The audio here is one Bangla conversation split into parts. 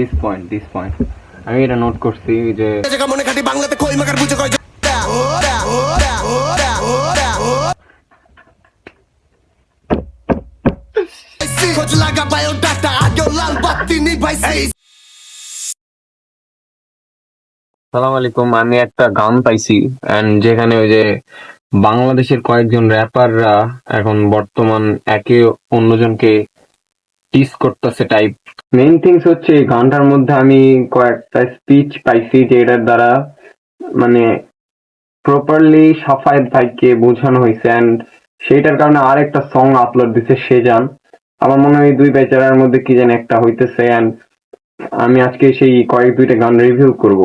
দিস পয়েন্ট আমি এটা নোট করছি যে মনে খাটি বাংলাতে কই মাকার বুঝে কয় খোঁজ লাগা বায়োডাটা আগে লাল বাতি নিভাইছি। সালাম আলাইকুম। আমি একটা গান পাইছি এন্ড যেখানে ওই যে বাংলাদেশের কয়েকজন র্যাপাররা এখন বর্তমান একে অন্যজনকে টিস করতেছে টাইপ। মেইন থিংস হচ্ছে এই গানটার মধ্যে আমি কয়েকটা স্পিচ পাইছি যেটার দ্বারা মানে প্রপারলি সাফায়েত ভাইকে বোঝানো হয়েছে এন্ড সেইটার কারণে আর একটা সং আপলোড দিছে সেজান। আমার মনে হয় এই দুই বেচারার মধ্যে কি যেন একটা হইতেছে এন্ড আমি আজকে সেই দুইটা গান রিভিউ করব।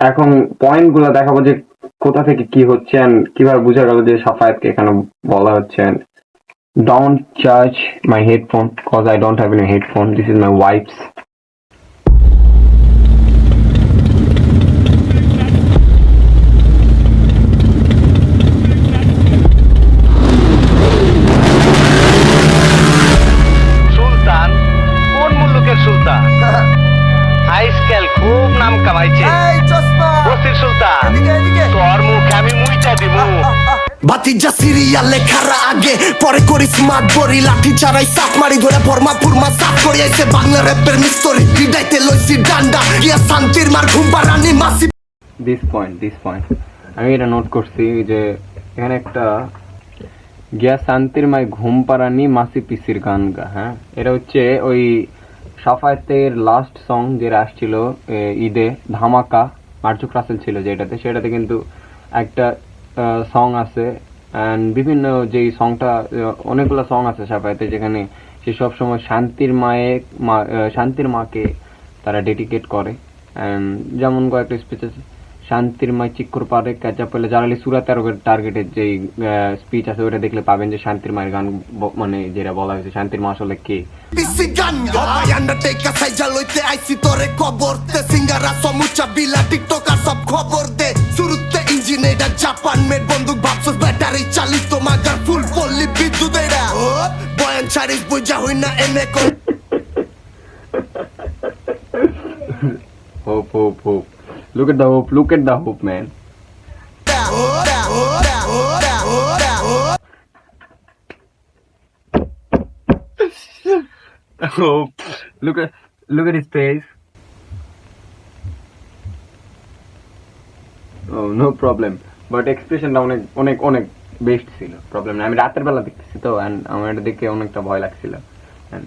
এখন পয়েন্ট গুলা দেখাবো যে কোথা থেকে কি হচ্ছে and কিভাবে বোঝা গেল যে সাফায়েতকে এখানে বলা হচ্ছে। and don't judge my headphone cause I don't have any headphone, this is my wife's. সুলতান কোন মুলুকের সুলতান? আজকাল খুব নাম কামাইছে বসির সুলতান। তোর মুখ আমি মুইটা দিব। বাতিজা সিরিয়ালে খারা আগে পরে করি স্মার্ট বড়ি লাঠি চারাই সাপ মারি ধরে ফরমা ফুরমা সাপ করি আইছে বাংলা র্যাপের মিস্টরি বিদাইতে লইছি ডান্ডা গিয়া শান্তির মার ঘুম পারানি মাসি। দিস পয়েন্ট আমি এটা নোট করছি যে এখানে একটা গিয়া শান্তির মাই ঘুম পাড়ানি মাসি পিসির গান গা। হ্যাঁ, এটা হচ্ছে ওই সাফায়েতের লাস্ট সং যেটা আসছিল ঈদে ধামাকা, মার্জুক রাসেল ছিল যেটাতে, সেটাতে কিন্তু একটা সং আছে অ্যান্ড বিভিন্ন যেই সংটা অনেকগুলো সং আছে সাফায়েতে যেখানে সে সবসময় শান্তির মাকে তারা ডেডিকেট করে। যেমন কয়েকটা স্পিচ আছে, শান্তির মাই চিক্কুর পারে ক্যাচা পেলে জালালি সুরা 13 টার্গেটের যেই স্পিচ আছে ওটা দেখলে পাবেন যে শান্তির মায়ের গান মানে যেটা বলা হয়েছে শান্তির মা আসলে কে। পিসি গান গায় আন্ডারটেকার সাইজা লইতে আইছি তোরে খবর তে সিঙ্গারা সমুচা বিলা টিকটকার সব খবর দে শুরুতে ইঞ্জিনিয়ার জাপান মেড বন্দুক ভাবছস ব্যাটারি চালিত মাগার ফুল পল্লী বিদ্যুৎ এরা বয়ান ছাড়িস বুঝা হই না এনে কোন hope look at the hope man. Hope look at his face. Oh no problem, but expressionটা অনেক বেস্ট ছিল, প্রবলেম না। আমি রাতের বেলা দেখতেছি তো and আমার এটা দেখে অনেকটা ভয় লাগছিল and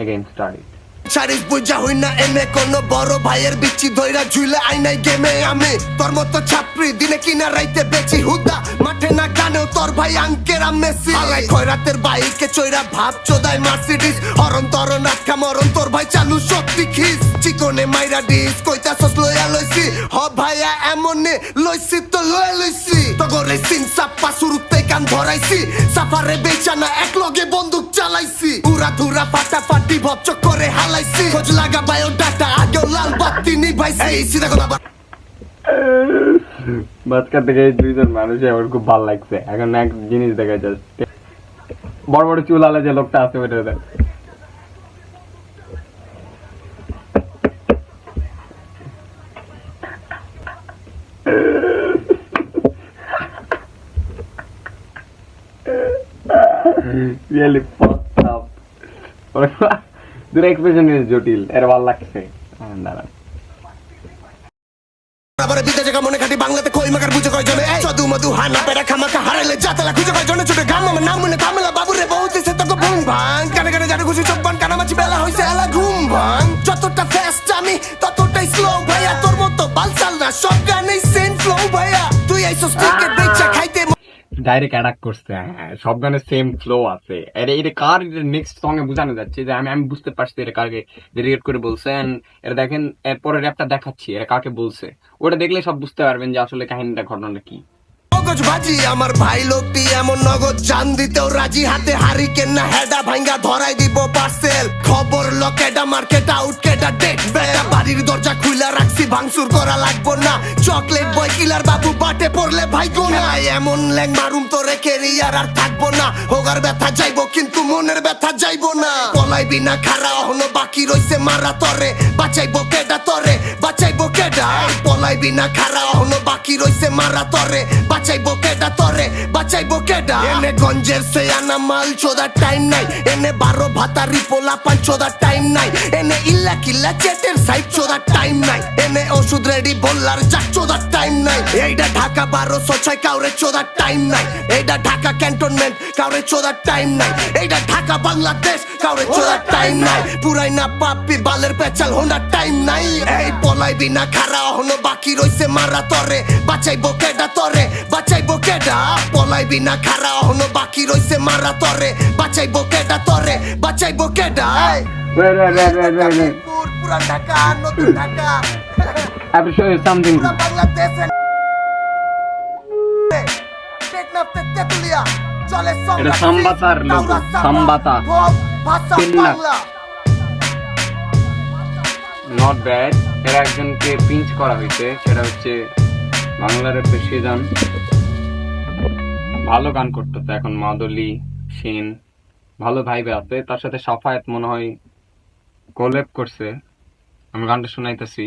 again start it. ছাড়িস বুঝা হই না এনে কোন বড় ভাইয়ের বিচি ধইরা ঝুলে আইনাই গেমে আমি তোর মতো ছাত্রী দিনে কিনা রাইতে বেচি হুদা মাঠে না গানেও তোর ভাই আঙ্কেরা মেসি আলাই খয়রাতের বাইকে চইরা ভাব চোদায় মার্সিডিস হরন তরন আটকা মরন তোর ভাই চালু সত্যি খিস চিকনে মাইরা ডিস কইতা সস লইয়া লইছি হ ভাইয়া এমনে লইছি তো লইয়া লইছি তগরে সিন সাপ্পা শুরুতে কান ধরাইছি সাফারে বেচানা এক লগে বন্দুক চালাইছি পুরা ধুরা ফাটাফাটি ভবচক করে হালাইছি খোঁজ লাগা বায়োডাটা আগে লাল বাতি নিভাইছি সিধা কথা মাঝখান থেকে দুইজন মানুষ আমার খুব ভালো লাগছে। এখন এক জিনিস দেখা যাচ্ছে, বড় বড় চুল আলা যে লোকটা আছে ওইটা দেখ। Really fucked up. দুটো এক্সপ্রেশন জটিল, এর ভালো লাগছে। দাঁড়ান আবার বিতে জায়গা মনে খাটি বাংলাতে কই মাকার বুঝে কয় জনে সদু মধু হানা পেড়া খামাকা হারাইলে জাতলা খুঁজে কয় জনে ছোট গাম আমার নাম মনে কামলা বাবুরে বহুত সে তো বুম ভাঙ কানে কানে জানে খুশি চোখ বান কানামাছি বেলা হইছে এলা ঘুম ভাঙ যতটা ফাস্ট আমি ততটাই স্লো ভাইয়া তোর মতো বালসাল না সব গানেই সেম ফ্লো ভাইয়া তুই আইসোস টিকেট বেচা খাইতে ডাইরেক্ট অ্যাটাক করছে। হ্যাঁ, সব গানের সেম ফ্লো আছে। এটা কার নেক্সট সং এ বোঝানো যাচ্ছে যে আমি বুঝতে পারছি এটা কাকে ডেডিকেট করে বলছে। এন্ড এটা দেখেন এরপরে র্যাপটা দেখাচ্ছি এটা কাকে বলছে, ওটা দেখলে সব বুঝতে পারবেন যে আসলে কাহিনীটা ঘটনাটা কি। কাগজ ভাজি আমার ভাই লোকটি এমন নগদ জান দিতেও রাজি হাতে হারি কেনা হেডা ভাঙ্গা ধরাই দিব পার্সেল খবর লকেডা মার্কেট আউট কেডা ডেট বেটা বাড়ির দরজা খুইলা রাখছি ভাঙচুর করা লাগবো না চকলেট বয় কিলার বাবু বাটে পড়লে ভাই গোনা এমন ল্যাং মারুম তোরে কেরিয়ার আর থাকবো না হোগার ব্যথা যাইবো কিন্তু মনের ব্যথা যাইবো না পলাইবি না খারা হলো বাকি রইছে মারা তরে বাঁচাইবো কেডা তরে বাঁচাইবো কেডা পলাইবি না খারা হলো বাকি রইছে মারা তরে বাঁচাইবো কেডা তরে বাঁচাইবো কেডা এনে গঞ্জের সে আনা মাল চোদার টাইম নাই এনে 12 ভাতারি পোলা পান চোদার টাইম নাই এনে ইল্লা কিল্লা চেটের সাইড চোদার টাইম নাই এনে ওষুধ রেডি বললার যাক চোদার টাইম নাই এইটা ঢাকা 1206 কাউরে চোদার টাইম নাই এইটা ঢাকা ক্যান্টনমেন্ট কাউরে চোদার টাইম নাই এইটা ঢাকা বাংলাদেশ কাউরে চোদার টাইম নাই পুরাই না পাপি বালের পেচাল হোনার টাইম নাই এই পলাইবি না খারা হলো বাকি রইছে মারা তরে বাঁচাইবো কেডা তরে বাঁচাইবো কেডা পলাইবি না খারা হলো বাকি রইছে মারা তরে বাঁচাইবো কেডা তরে বাঁচাইবো কেডা পুরা ঢাকা নতুন Dhaka I will show you something. পুরা বাংলাদেশ টেকনাফতে তেতুলিয়া চলে এটা সাম্বাতার লোগো, সাম্বাতা। ভাষা তিল্লা। Bangla not bad. এর একজনকে পিঞ্চ করা হয়েছে, সেটা হচ্ছে বাংলার প্রেসিডেন্ট। ভালো গান করতেছে এখন মাদলি শিন, ভালো ভাইবে আছে। তার সাথে সাফায়েত মনে হয় কোল্যাব করছে। আমি গানটা শোনাইতেছি।